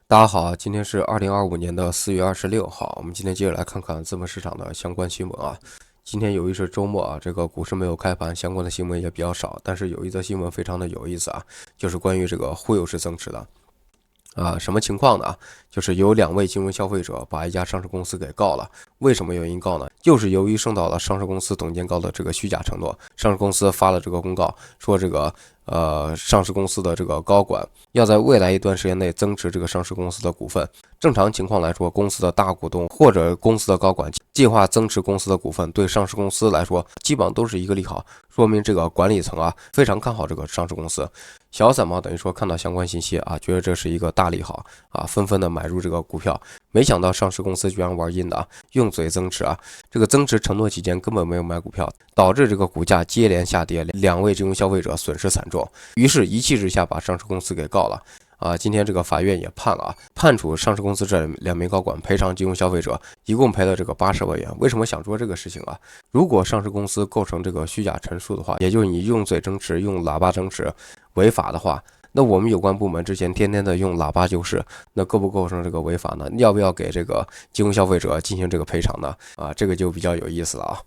大家好，今天是2025年的4月26号，我们今天接着来看看资本市场的相关新闻啊。今天由于是周末啊，这个股市没有开盘，相关的新闻也比较少，但是有一则新闻非常的有意思啊，就是关于这个忽悠式增持的。什么情况呢？就是有2位金融消费者把一家上市公司给告了。为什么原因告呢？就是由于受到了上市公司董监高的这个虚假承诺，上市公司发了这个公告，说这个上市公司的这个高管要在未来一段时间内增持这个上市公司的股份。正常情况来说，公司的大股东或者公司的高管计划增持公司的股份，对上市公司来说基本上都是一个利好，说明这个管理层啊非常看好这个上市公司。小散嘛，等于说看到相关信息啊，觉得这是一个大利好啊，纷纷的买入这个股票。没想到上市公司居然玩阴的啊，用嘴增持啊，这个增持承诺期间根本没有买股票，导致这个股价接连下跌，2位金融消费者损失惨重，于是一气之下把上市公司给告了。今天这个法院也判了啊，判处上市公司这2名高管赔偿金融消费者，一共赔了这个80万元。为什么想说这个事情啊？如果上市公司构成这个虚假陈述的话，也就是你用嘴增持、用喇叭增持违法的话，那我们有关部门之前天天的用喇叭救市，那构不构成这个违法呢？要不要给这个金融消费者进行这个赔偿呢？这个就比较有意思了啊。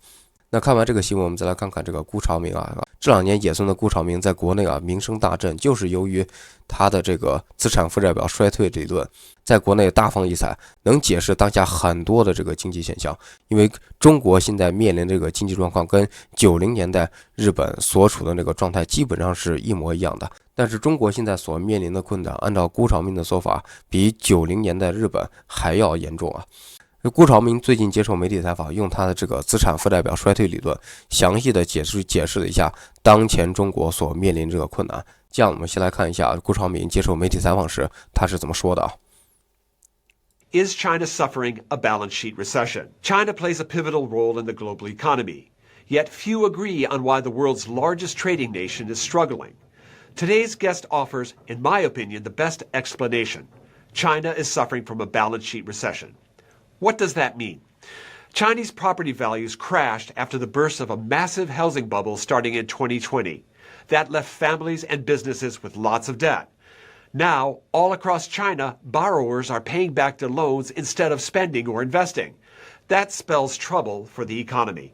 那看完这个新闻，我们再来看看这个辜朝明啊，这2年野村的辜朝明在国内啊名声大振，就是由于他的这个资产负债表衰退理论，在国内大放异彩，能解释当下很多的这个经济现象。因为中国现在面临这个经济状况跟90年代日本所处的那个状态基本上是一模一样的，但是中国现在所面临的困难，按照辜朝明的说法，比90年代日本还要严重啊。辜朝明最近接受媒体采访，用他的这个资产负债表衰退理论，详细的解释了一下当前中国所面临这个困难。这样，我们先来看一下辜朝明接受媒体采访时他是怎么说的。Is China suffering a balance sheet recession? China plays a pivotal role in the global economy, yet few agree on why the world's largest trading nation is struggling. Today's guest offers, in my opinion, the best explanation. China is suffering from a balance sheet recession. What does that mean? Chinese property values crashed after the burst of a massive housing bubble starting in 2020. That left families and businesses with lots of debt. Now, all across China, borrowers are paying back their loans instead of spending or investing. That spells trouble for the economy.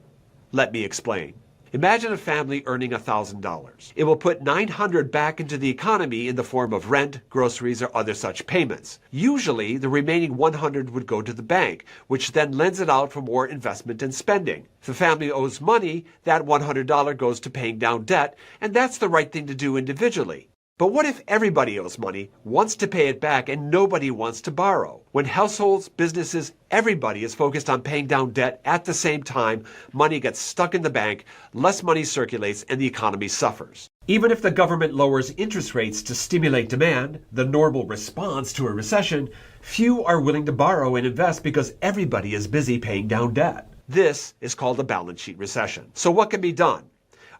Let me explain. Imagine a family earning $1,000. It will put $900 back into the economy in the form of rent, groceries, or other such payments. Usually, the remaining $100 would go to the bank, which then lends it out for more investment and spending. If the family owes money, that $100 goes to paying down debt, and that's the right thing to do individually. But what if everybody owes money, wants to pay it back, and nobody wants to borrow? When households, businesses, everybody is focused on paying down debt at the same time, money gets stuck in the bank, less money circulates, and the economy suffers. Even if the government lowers interest rates to stimulate demand, the normal response to a recession, few are willing to borrow and invest because everybody is busy paying down debt. This is called a balance sheet recession. So what can be done?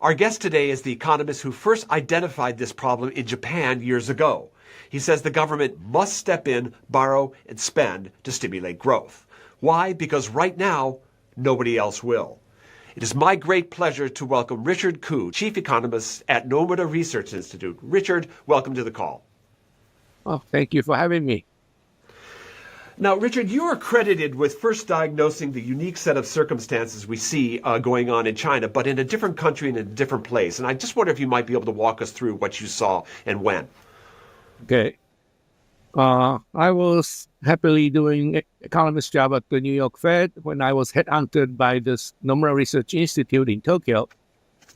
Our guest today is the economist who first identified this problem in Japan years ago. He says the government must step in, borrow, and spend to stimulate growth. Why? Because right now, nobody else will. It is my great pleasure to welcome Richard Koo, Chief Economist at Nomura Research Institute. Richard, welcome to the call. Well, thank you for having me. Now, Richard, you are credited with first diagnosing the unique set of circumstances we see going on in China, but in a different country and in a different place. And I just wonder if you might be able to walk us through what you saw and when. Okay. I was happily doing economist job at the New York Fed when I was headhunted by this Nomura Research Institute in Tokyo.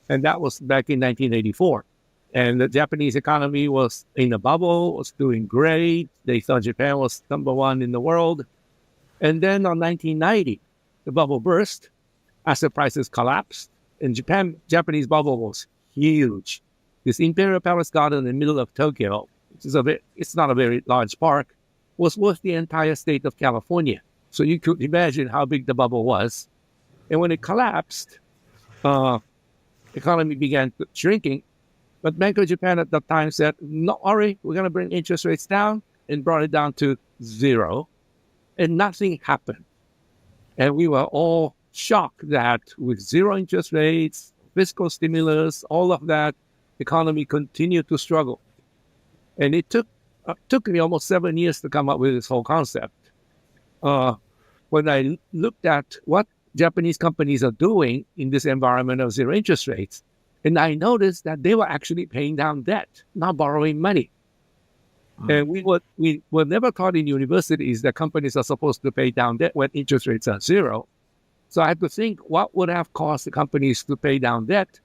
And that was back in 1984. And the Japanese economy was in a bubble, was doing great. They thought Japan was number one in the world. And then on 1990, the bubble burst, asset prices collapsed, and Japanese bubble was huge. This Imperial Palace Garden in the middle of Tokyo, which is it's not a very large park, was worth the entire state of California. So you could imagine how big the bubble was. And when it collapsed, economy began shrinking. But Bank of Japan at that time said, "No worry, we're going to bring interest rates down," and brought it down to 0. And nothing happened. And we were all shocked that with 0 interest rates, fiscal stimulus, all of that, the economy continued to struggle. And it took took me almost 7 years to come up with this whole concept. When I looked at what Japanese companies are doing in this environment of zero interest rates, and I noticed that they were actually paying down debt, not borrowing money. And we were never taught in universities that companies are supposed to pay down debt when interest rates are zero. So I had to think, what would have caused the companies to pay down debt?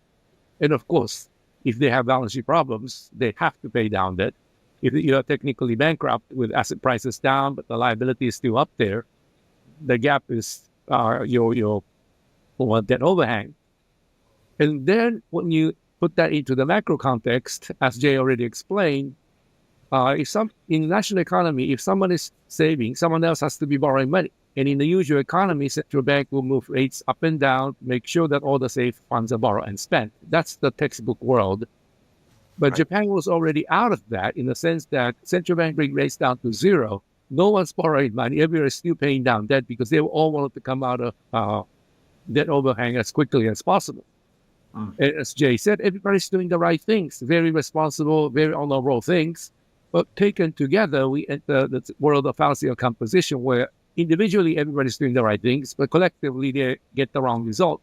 And of course, if they have balance sheet problems, they have to pay down debt. If you're technically bankrupt with asset prices down, but the liability is still up there, the gap is your debt overhang. And then when you put that into the macro context, as Jay already explained, in national economy, if someone is saving, someone else has to be borrowing money. And in the usual economy, central bank will move rates up and down, make sure that all the safe funds are borrowed and spent. That's the textbook world. But right. Japan was already out of that in the sense that central bank bring rates down to zero. No one's borrowing money. Everyone is still paying down debt because they all wanted to come out of debt overhang as quickly as possible. As Jay said, everybody's doing the right things, very responsible, very honorable things. But taken together, we enter the world of fallacy of composition where individually everybody's doing the right things, but collectively they get the wrong result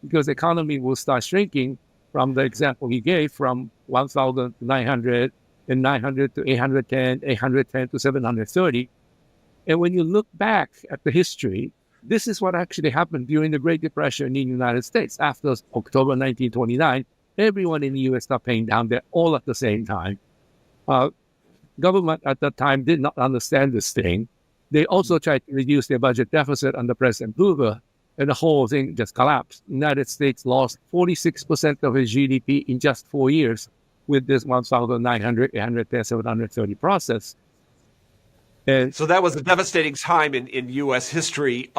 because the economy will start shrinking from the example he gave from 1,000 to 900 and 900 to 810, 810 to 730. And when you look back at the history, this is what actually happened during the Great Depression in the United States. After October 1929, everyone in the U.S. started paying down debt all at the same time. Government at that time did not understand this thing. They also tried to reduce their budget deficit under President Hoover, and the whole thing just collapsed. The United States lost 46% of its GDP in just 4 years with this 1,900, 810, 730 process. And so that was a devastating time in U.S. history.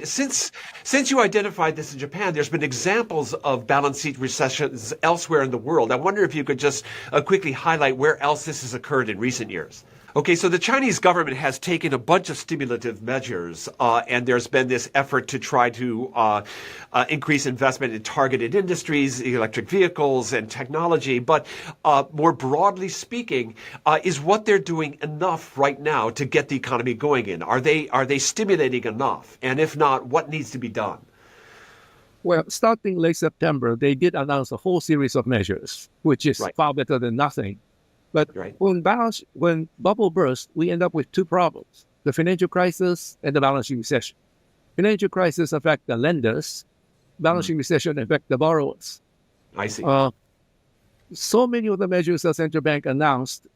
Since you identified this in Japan, there's been examples of balance sheet recessions elsewhere in the world. I wonder if you could just quickly highlight where else this has occurred in recent years. Okay, so the Chinese government has taken a bunch of stimulative measures, and there's been this effort to try to increase investment in targeted industries, electric vehicles, and technology. But more broadly speaking, is what they're doing enough right now to get the economy going in? Are they stimulating enough? And if not, what needs to be done? Well, starting late September, they did announce a whole series of measures, which is far better than nothing. But when bubble burst, we end up with two problems, the financial crisis and the balance sheet recession. Financial crisis affect the lenders, balance sheet recession affect the borrowers. I see. So many of the measures the central bank announced,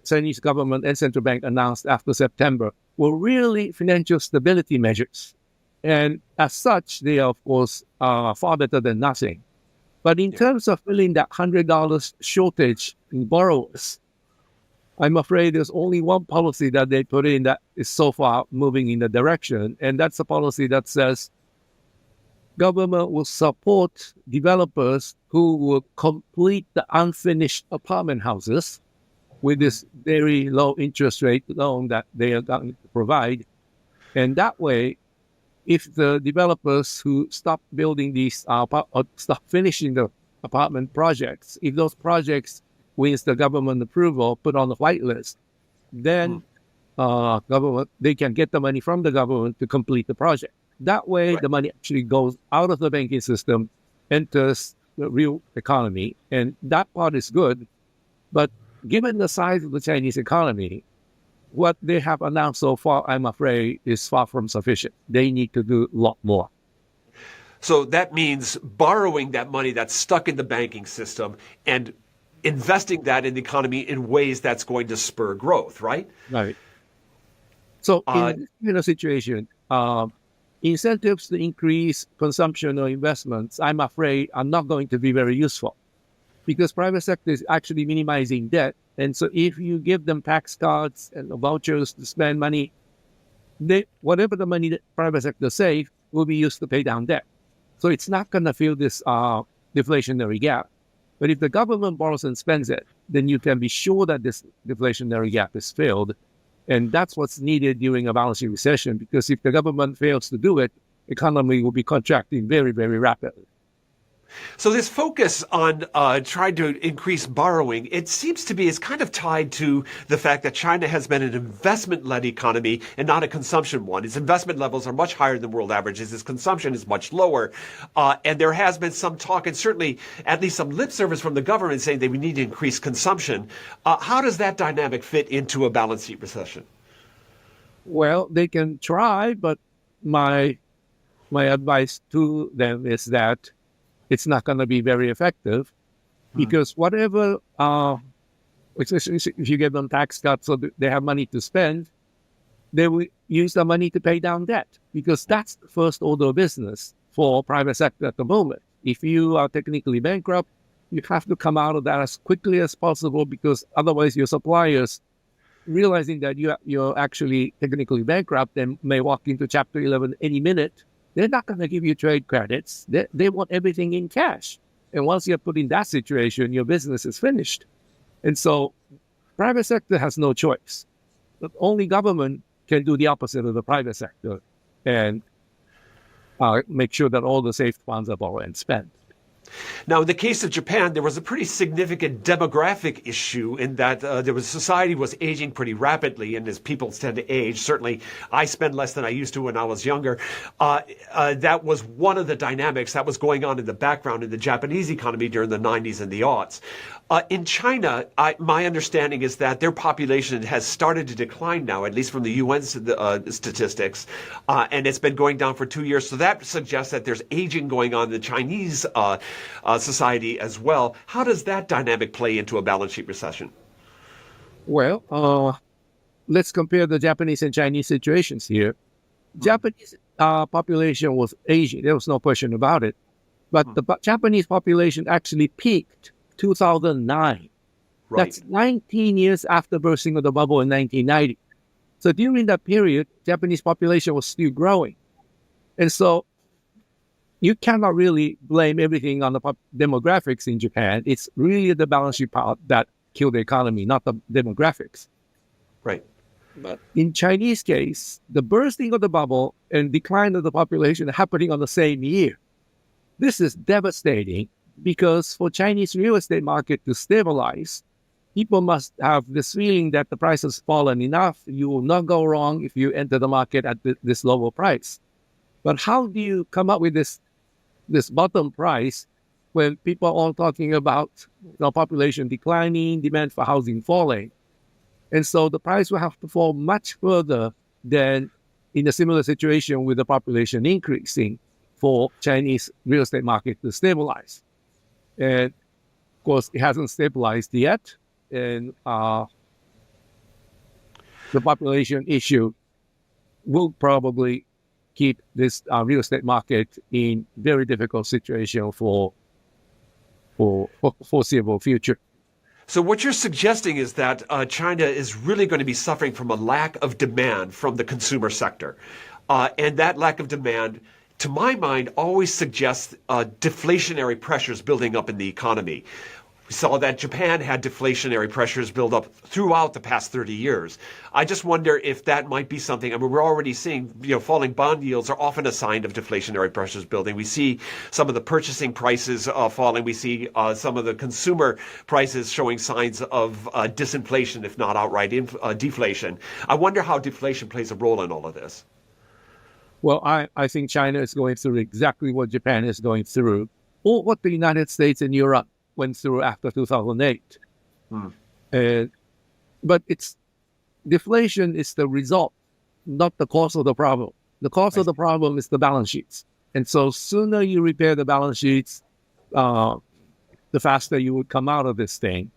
Chinese government and central bank announced after September were really financial stability measures. And as such, they are, of course, far better than nothing. But in terms of filling that $100 shortage in borrowers, I'm afraid there's only one policy that they put in that is so far moving in the direction, and that's a policy that says government will support developers who will complete the unfinished apartment houses with this very low interest rate loan that they are going to provide. And that way, if the developers who stop building these, stop finishing the apartment projects, if those projects wins the government approval, put on the whitelist, then government they can get the money from the government to complete the project. That way, the money actually goes out of the banking system, enters the real economy, and that part is good. But given the size of the Chinese economy, what they have announced so far, I'm afraid, is far from sufficient. They need to do a lot more. So that means borrowing that money that's stuck in the banking system and investing that in the economy in ways that's going to spur growth, right? Right. So in a situation, incentives to increase consumption or investments, I'm afraid, are not going to be very useful because private sector is actually minimizing debt. And so if you give them tax cards and vouchers to spend money, whatever the money that private sector save will be used to pay down debt. So it's not going to fill this deflationary gap. But if the government borrows and spends it, then you can be sure that this deflationary gap is filled. And that's what's needed during a balance sheet recession, because if the government fails to do it, economy will be contracting very, very rapidly. So this focus on trying to increase borrowing, it seems to be is kind of tied to the fact that China has been an investment-led economy and not a consumption one. Its investment levels are much higher than world averages. Its consumption is much lower. And there has been some talk and certainly at least some lip service from the government saying that we need to increase consumption. How does that dynamic fit into a balance sheet recession? Well, they can try, but my advice to them is that it's not going to be very effective because whatever, especially if you give them tax cuts so they have money to spend, they will use the money to pay down debt because that's the first order of business for private sector at the moment. If you are technically bankrupt, you have to come out of that as quickly as possible because otherwise your suppliers, realizing that you're actually technically bankrupt and may walk into Chapter 11 any minute, they're not going to give you trade credits. They want everything in cash. And once you're put in that situation, your business is finished. And so private sector has no choice. But only government can do the opposite of the private sector and make sure that all the safe funds are borrowed and spent. Now, in the case of Japan, there was a pretty significant demographic issue in that society was aging pretty rapidly, and as people tend to age, certainly I spend less than I used to when I was younger. That was one of the dynamics that was going on in the background in the Japanese economy during the 90s and the aughts. In China, my understanding is that their population has started to decline now, at least from the UN statistics, and it's been going down for 2 years. So that suggests that there's aging going on in the Chinese society as well. How does that dynamic play into a balance sheet recession? Well, let's compare the Japanese and Chinese situations here. Japanese population was aging. There was no question about it. But the Japanese population actually peaked 2009. Right. That's 19 years after bursting of the bubble in 1990. So during that period, Japanese population was still growing. And so you cannot really blame everything on the demographics in Japan. It's really the balance sheet part that killed the economy, not the demographics. Right. But in Chinese case, the bursting of the bubble and decline of the population happening on the same year. This is devastating because for Chinese real estate market to stabilize, people must have this feeling that the price has fallen enough. You will not go wrong if you enter the market at this lower price. But how do you come up with this bottom price when people are all talking about population declining, demand for housing falling? And so the price will have to fall much further than in a similar situation with the population increasing for Chinese real estate market to stabilize. And of course, it hasn't stabilized yet. And the population issue will probably keep this real estate market in very difficult situation for foreseeable future. So what you're suggesting is that China is really going to be suffering from a lack of demand from the consumer sector. And that lack of demand, to my mind, always suggests deflationary pressures building up in the economy. We saw that Japan had deflationary pressures build up throughout the past 30 years. I just wonder if that might be something. I mean, we're already seeing, falling bond yields are often a sign of deflationary pressures building. We see some of the purchasing prices falling. We see some of the consumer prices showing signs of disinflation, if not outright deflation. I wonder how deflation plays a role in all of this. Well, I think China is going through exactly what Japan is going through, or what the United States and Europe went through after 2008. But deflation is the result, not the cause of the problem. The cause of the problem is the balance sheets. And so sooner you repair the balance sheets, the faster you would come out of this thing.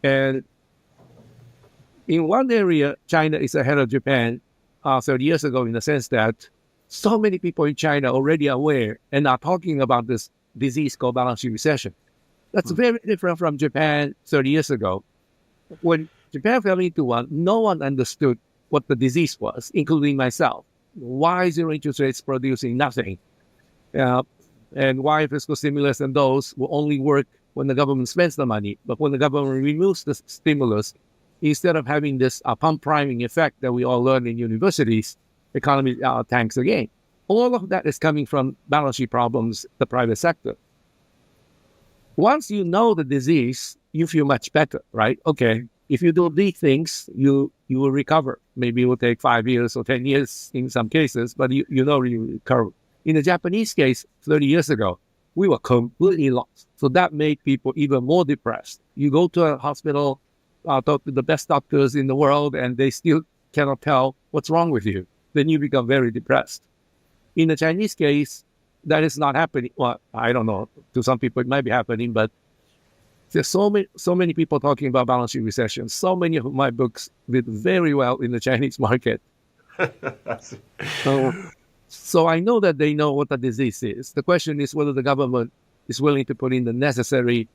And in one area, China is ahead of Japan 30 years ago in the sense that so many people in China are already aware and are talking about this disease called balance sheet recession. That's very different from Japan 30 years ago. When Japan fell into one, no one understood what the disease was, including myself. Why zero interest rates producing nothing? And why fiscal stimulus and those will only work when the government spends the money. But when the government removes the stimulus, instead of having this pump priming effect that we all learn in universities, economy tanks again. All of that is coming from balance sheet problems, the private sector. once you know the disease, you feel much better, right? Okay, if you do these things, you will recover. Maybe it will take 5 years or 10 years in some cases, but you know you recover. In the Japanese case, 30 years ago, we were completely lost. So that made people even more depressed. You go to a hospital, talk to the best doctors in the world, and they still cannot tell what's wrong with you. Then you become very depressed. In the Chinese case, that is not happening. Well, I don't know. To some people, it might be happening, but there's so many people talking about balance sheet recession. So many of my books did very well in the Chinese market. So I know that they know what the disease is. The question is whether the government is willing to put in the necessary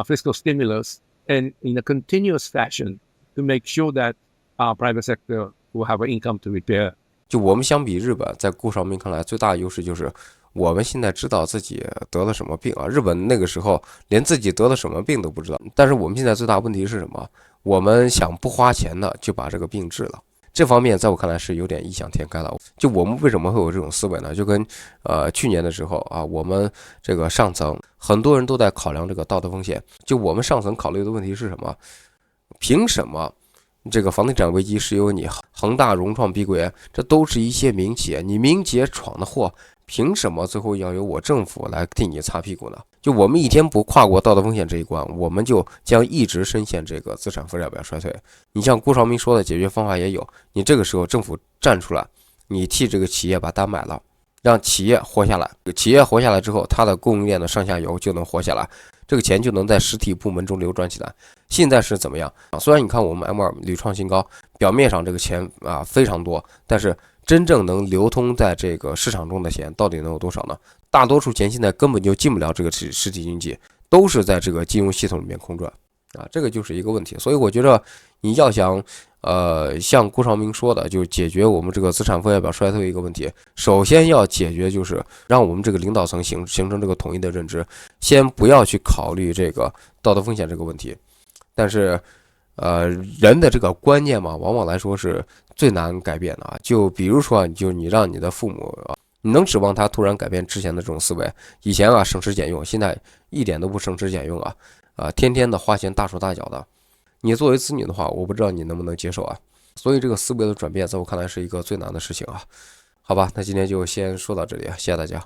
fiscal stimulus and in a continuous fashion to make sure that our private sector will have an income to repair. 就我们相比日本，在顾少明看来最大的优势就是我们现在知道自己得了什么病啊。日本那个时候连自己得了什么病都不知道，但是我们现在最大的问题是什么？我们想不花钱的就把这个病治了。这方面在我看来是有点异想天开了。就我们为什么会有这种思维呢？就跟去年的时候啊，我们这个上层很多人都在考量这个道德风险。就我们上层考虑的问题是什么？凭什么这个房地产危机是由你恒大、融创、碧桂园，这都是一些民企，你民企闯的祸，凭什么最后要由我政府来替你擦屁股呢？就我们一天不跨过道德风险这一关，我们就将一直深陷这个资产负债表衰退。你像辜朝明说的解决方法也有，你这个时候政府站出来，你替这个企业把单买了，让企业活下来。企业活下来之后，它的供应链的上下游就能活下来，这个钱就能在实体部门中流转起来。现在是怎么样啊？虽然你看我们 M2 屡创新高，表面上这个钱啊非常多，但是真正能流通在这个市场中的钱到底能有多少呢？大多数钱现在根本就进不了这个实体经济，都是在这个金融系统里面空转啊，这个就是一个问题。所以我觉得你要想像辜朝明说的，就解决我们这个资产负债表衰退一个问题，首先要解决就是让我们这个领导层形成这个统一的认知，先不要去考虑这个道德风险这个问题。但是人的这个观念嘛，往往来说是最难改变的啊。就比如说你让你的父母你能指望他突然改变之前的这种思维？以前啊省吃俭用，现在一点都不省吃俭用天天的花钱大手大脚的。你作为子女的话，我不知道你能不能接受啊。所以这个思维的转变，在我看来是一个最难的事情啊。好吧，那今天就先说到这里啊，谢谢大家。